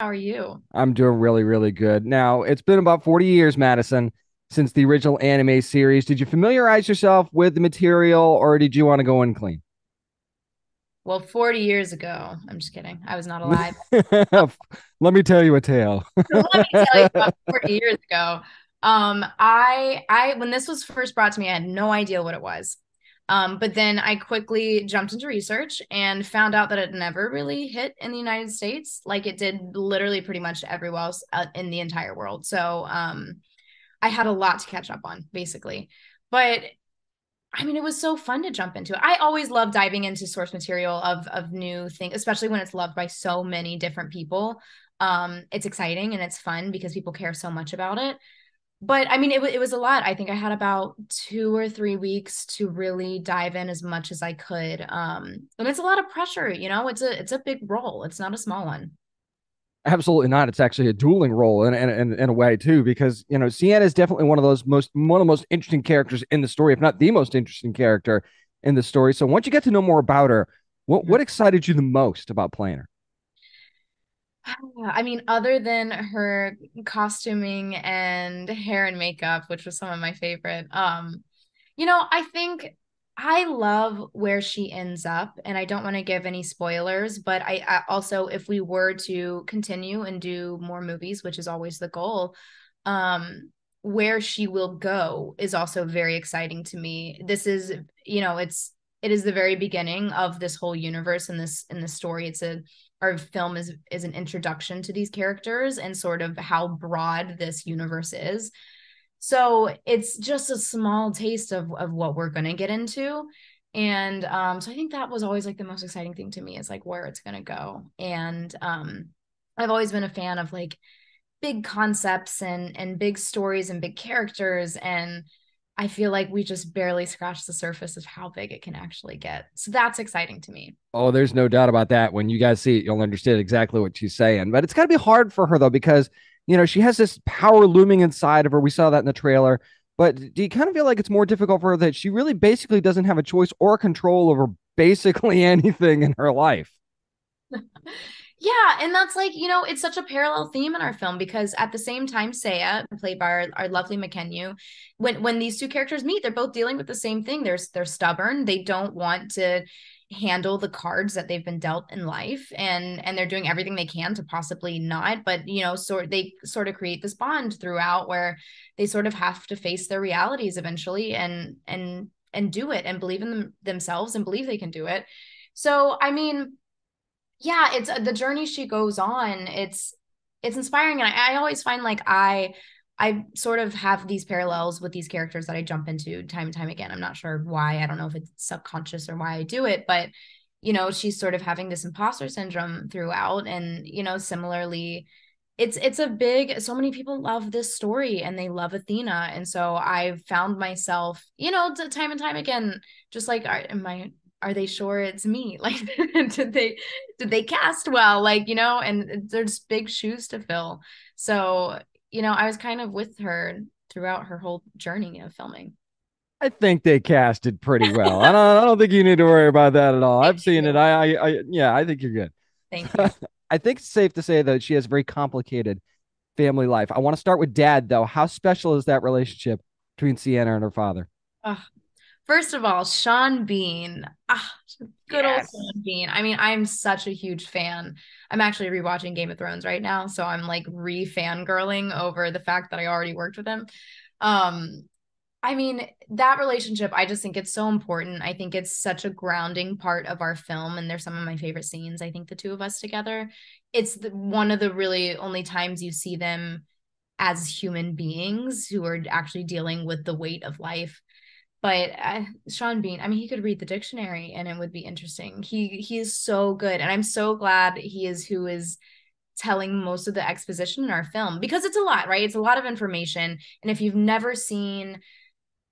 How are you? I'm doing really, really good. Now, it's been about 40 years, Madison, since the original anime series. Did you familiarize yourself with the material or did you want to go in clean? Well, 40 years ago, I'm just kidding. I was not alive. Let me tell you a tale. Let me tell you about 40 years ago. When this was first brought to me, I had no idea what it was. But then I quickly jumped into research and found out that it never really hit in the United States, like it did literally pretty much everywhere else in the entire world. So, I had a lot to catch up on, basically. But I mean, it was so fun to jump into it. I always love diving into source material of new things, especially when it's loved by so many different people. It's exciting and it's fun because people care so much about it. But I mean, it was a lot. I think I had about 2 or 3 weeks to really dive in as much as I could. And it's a lot of pressure, it's a big role. It's not a small one. Absolutely not. It's actually a dueling role in a way too, because Sienna is definitely one of the most interesting characters in the story, if not the most interesting character in the story. So once you get to know more about her, what excited you the most about playing her? I mean, other than her costuming and hair and makeup, which was some of my favorite, I think I love where she ends up, and I don't want to give any spoilers, but I also, if we were to continue and do more movies, which is always the goal, where she will go is also very exciting to me. This is, it is the very beginning of this whole universe in this story. Our film is an introduction to these characters and sort of how broad this universe is. So it's just a small taste of what we're going to get into. And so I think that was always like the most exciting thing to me is like where it's going to go. And I've always been a fan of like big concepts and big stories and big characters. And I feel like we just barely scratched the surface of how big it can actually get. So that's exciting to me. Oh, there's no doubt about that. When you guys see it, you'll understand exactly what she's saying. But it's got to be hard for her though, because she has this power looming inside of her. We saw that in the trailer. But do you kind of feel like it's more difficult for her that she really basically doesn't have a choice or control over basically anything in her life? Yeah, and that's like, it's such a parallel theme in our film because at the same time, Seiya, played by our lovely McKenyu, when these two characters meet, they're both dealing with the same thing. They're stubborn. They don't want to handle the cards that they've been dealt in life, and they're doing everything they can to possibly not. But they sort of create this bond throughout where they sort of have to face their realities eventually and do it and believe in themselves and believe they can do it. So I mean, yeah, it's the journey she goes on. It's inspiring, and I always find like I sort of have these parallels with these characters that I jump into time and time again. I'm not sure why. I don't know if it's subconscious or why I do it, but she's sort of having this imposter syndrome throughout, and similarly, it's a big. So many people love this story, and they love Athena, and so I've found myself, time and time again, just like, are they sure it's me? Like, did they cast well? Like, and there's big shoes to fill. So, I was kind of with her throughout her whole journey of filming. I think they casted pretty well. I don't think you need to worry about that at all. Thank I've seen it. you. Yeah, I think you're good. Thank you. I think it's safe to say that she has a very complicated family life. I want to start with dad, though. How special is that relationship between Sienna and her father? Oh, first of all, Sean Bean. Good old Yes. Sean Bean. I mean, I'm such a huge fan. I'm actually rewatching Game of Thrones right now, so I'm like re-fangirling over the fact that I already worked with him. Um, I mean, that relationship, I just think it's so important. I think it's such a grounding part of our film, and they're some of my favorite scenes. I think the two of us together, it's one of the really only times you see them as human beings who are actually dealing with the weight of life. But Sean Bean, I mean, he could read the dictionary and it would be interesting. He is so good, and I'm so glad he is who is telling most of the exposition in our film because it's a lot, right? It's a lot of information, and if you've never seen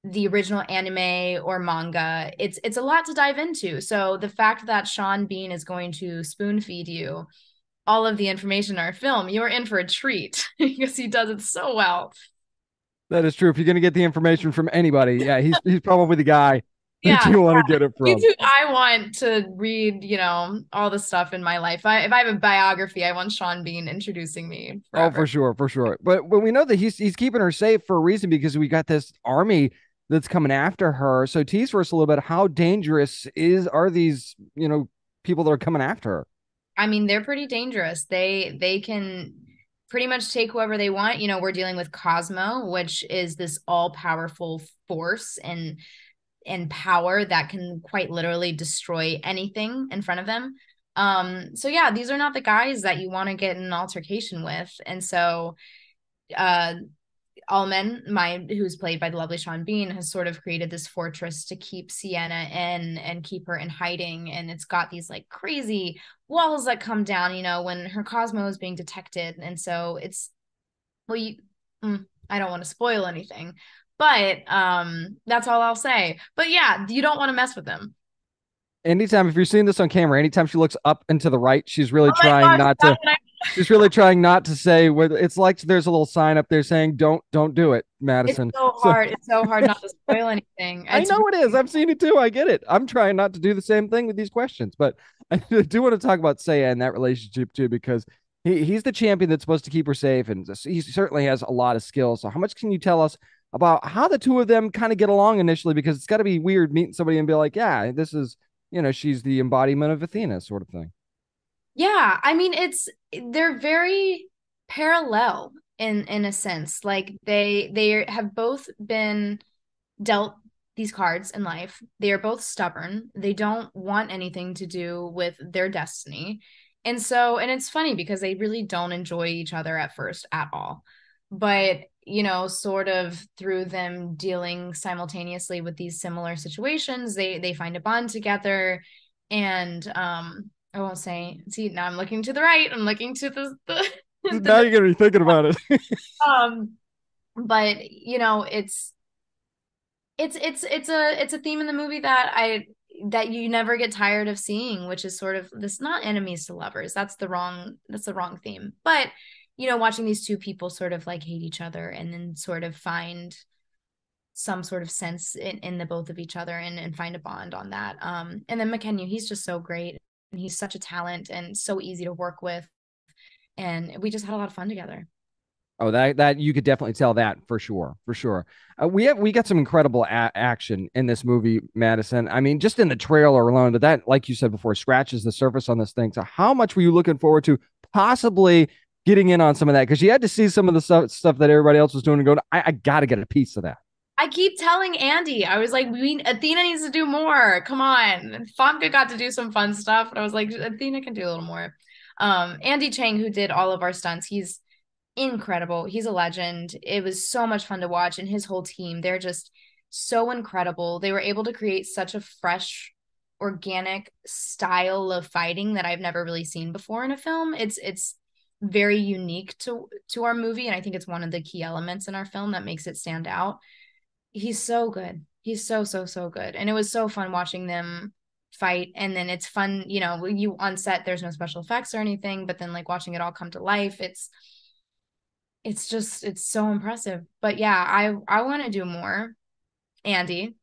the original anime or manga, it's a lot to dive into. So the fact that Sean Bean is going to spoon feed you all of the information in our film, you're in for a treat because he does it so well. That is true. If you're going to get the information from anybody, yeah, he's probably the guy. that Yeah, you want to get it me from. too. I want to read, all the stuff in my life. If I have a biography, I want Sean Bean introducing me Oh, forever. for sure, for sure. But when we know that he's keeping her safe for a reason because we got this army that's coming after her. So tease for us a little bit. How dangerous are these, people that are coming after her? I mean, they're pretty dangerous. They can pretty much take whoever they want. We're dealing with Cosmo, which is this all-powerful force and power that can quite literally destroy anything in front of them. So yeah, these are not the guys that you want to get in an altercation with. And so uh Allman, who's played by the lovely Sean Bean, has sort of created this fortress to keep Sienna in and keep her in hiding. And it's got these like crazy walls that come down, when her Cosmo is being detected. And so it's, well, I don't want to spoil anything, but that's all I'll say. But yeah, you don't want to mess with them. Anytime, if you're seeing this on camera, anytime she looks up and to the right, she's really Oh my trying gosh, not that's to. what She's really trying not to say what it's like. There's a little sign up there saying, "Don't do it, it's Madison." so So hard. It's so hard not to spoil anything. I It's know it is. I've seen it too. I get it. I'm trying not to do the same thing with these questions, but I do want to talk about Seiya and that relationship too, because he's the champion that's supposed to keep her safe, and he certainly has a lot of skills. So, how much can you tell us about how the two of them kind of get along initially? Because it's got to be weird meeting somebody and be like, "Yeah, this is, she's the embodiment of Athena," sort of thing. Yeah, I mean they're very parallel in a sense. Like they have both been dealt these cards in life. They are both stubborn. They don't want anything to do with their destiny. And it's funny because they really don't enjoy each other at first at all. But, sort of through them dealing simultaneously with these similar situations, they find a bond together. And I won't say, see, now I'm looking to the right. I'm looking to Now the you're gonna be thinking about it. um but it's a theme in the movie that you never get tired of seeing, which is sort of this, not enemies to lovers. That's the wrong theme. But watching these two people sort of like hate each other and then sort of find some sort of sense in the both of each other and find a bond on that. And then McKenna, he's just so great and he's such a talent and so easy to work with. And we just had a lot of fun together. Oh, that you could definitely tell that for sure, for sure. We got some incredible action in this movie, Madison. I mean, just in the trailer alone, that, like you said before, scratches the surface on this thing. So, how much were you looking forward to possibly getting in on some of that? Because you had to see some of the stuff that everybody else was doing and go, I got to get a piece of that. I keep telling Andy, I was like, Athena needs to do more. Come on. Famke got to do some fun stuff, but I was like, Athena can do a little more. Andy Chang, who did all of our stunts, he's incredible. He's a legend. It was so much fun to watch, and his whole team, they're just so incredible. They were able to create such a fresh, organic style of fighting that I've never really seen before in a film. It's very unique to our movie, and I think it's one of the key elements in our film that makes it stand out. He's so good. He's so good. And it was so fun watching them fight. And then it's fun, you on set, there's no special effects or anything, but then like watching it all come to life, it's so impressive. But yeah, I want to do more. Andy.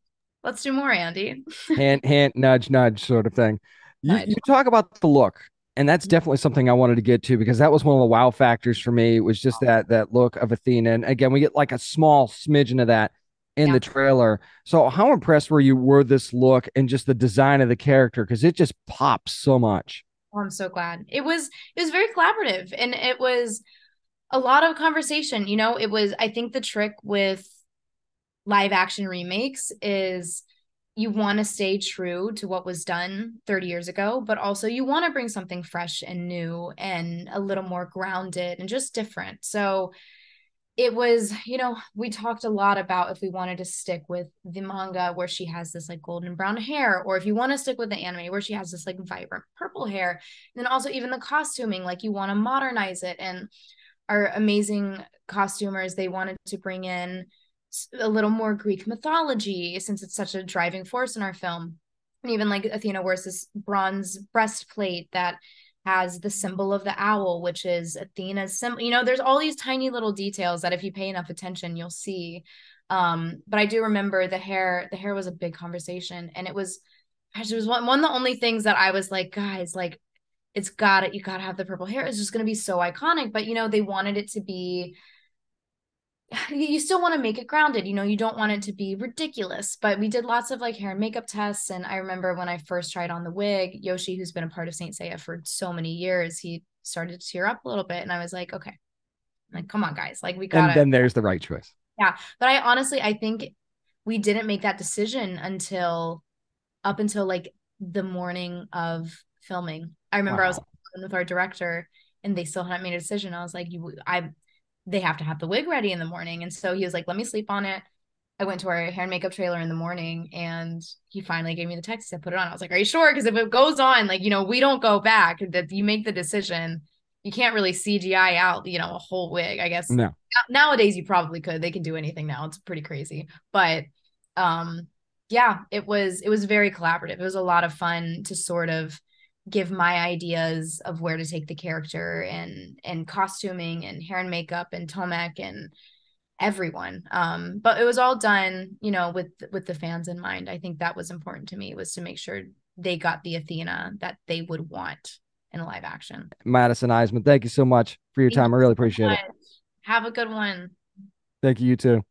Let's do more, Andy. Hand, nudge, nudge, sort of thing. You Nudge. talk about the look, and that's definitely something I wanted to get to because that was one of the wow factors for me. It was just that look of Athena, and again, we get like a small smidgen of that in the Yeah. trailer. So, how impressed were you with this look and just the design of the character? Because it just pops so much. Oh, I'm so glad. It was very collaborative and it was a lot of conversation. I think the trick with live action remakes is you want to stay true to what was done 30 years ago, but also you want to bring something fresh and new and a little more grounded and just different. So it was, we talked a lot about if we wanted to stick with the manga where she has this like golden brown hair, or if you want to stick with the anime where she has this like vibrant purple hair. And then also even the costuming, like you want to modernize it. And our amazing costumers, they wanted to bring in a little more Greek mythology since it's such a driving force in our film. And even like Athena wears this bronze breastplate that has the symbol of the owl, which is Athena's symbol. There's all these tiny little details that if you pay enough attention, you'll see. But I do remember the hair was a big conversation. And it was, gosh, it was one of the only things that I was like, guys, like, you gotta have the purple hair. It's just gonna be so iconic. But they wanted it to be, you still want to make it grounded. You don't want it to be ridiculous. But we did lots of like hair and makeup tests. And I remember when I first tried on the wig, Yoshi, who's been a part of Saint Seiya for so many years, he started to tear up a little bit. And I was like, okay, like, come on, guys, like we And gotta, then there's the right choice. yeah. But I think we didn't make that decision until up until like the morning of filming. I remember I was Wow. with our director and they still hadn't made a decision. I was like, they have to have the wig ready in the morning. And so he was like, let me sleep on it. I went to our hair and makeup trailer in the morning and he finally gave me the text. He said, put it on. I was like, are you sure? Because if it goes on, like, we don't go back, that you make the decision. You can't really CGI out, a whole wig, I guess. No. Nowadays you probably could. They can do anything now. It's pretty crazy. But yeah, it was very collaborative. It was a lot of fun to sort of give my ideas of where to take the character and costuming and hair and makeup and Tomek and everyone. But it was all done, with the fans in mind. I think that was important to me, was to make sure they got the Athena that they would want in a live action. Madison Iseman, thank you so much for your Thank time. you I really so appreciate it. much. Have a good one. Thank you, you too.